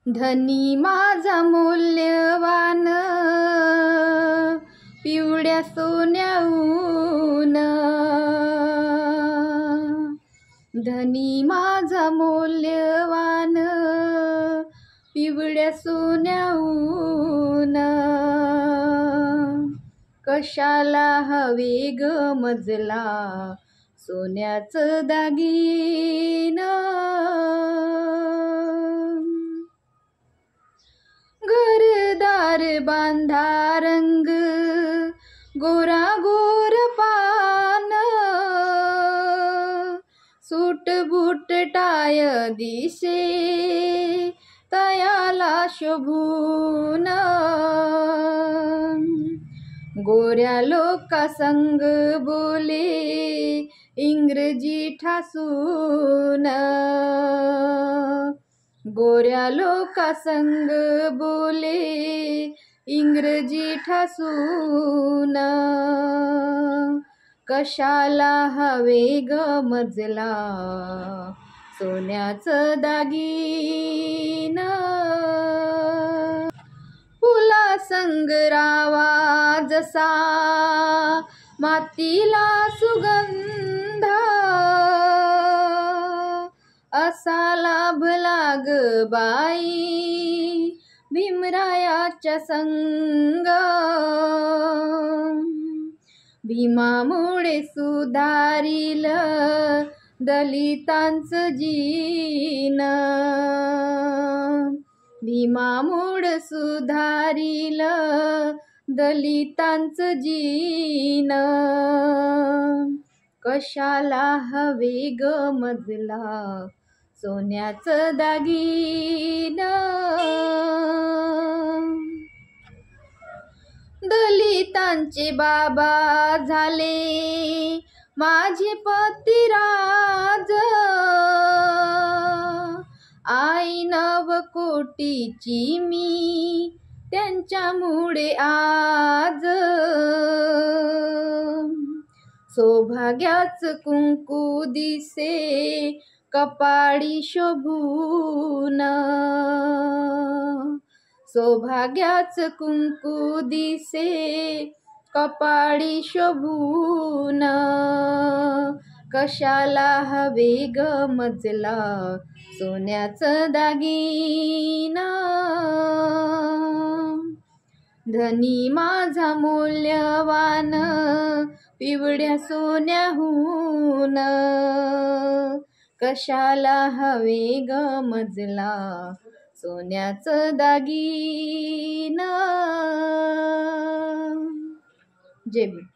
धनी माझा मूल्यवान पिवळ्या सोन्याहून, धनी माझा मूल्यवान पिवळ्या सोन्याहून, कशाला हवे ग मजला सोन्याचं दागिन. घरदार बांधा रंग गोरा गोर पान, सूट बूट टाय दिसे तयाला शोभून, गोऱ्या लोका संग बोले इंग्रजी ठासून, गोऱ्या लोका संग बोले इंग्रजी ठासून, कशाला हवे ग मजला सोन्याचं दागिन. फुला संग रावा जसा मातीला सुगंध, असा लाभला ग बाई भीमरायाच्या संग. भीमामुळे सुधारिल दलितांचं जीन, भीमामुळे सुधारिल दलितांचं जीन, कशाला हवे ग मजला सोन्याचं दागिन. दलितांचे बाबा झाले माझे पतिराज, आई नवकोटीची मी त्यांच्यामुळे आज, सौभाग्याच कुंकू दिसे कपाळी शोभून, सौभाग्याच कुंकू दिसे कपाळी शोभून, कशाला हवे ग मजला सोन्याचं दागिन. धनी माझा मूल्यवान पिवळ्या सोन्याहून, कशाला हवे ग मजला सोन्याचं दागिन. जय भीम.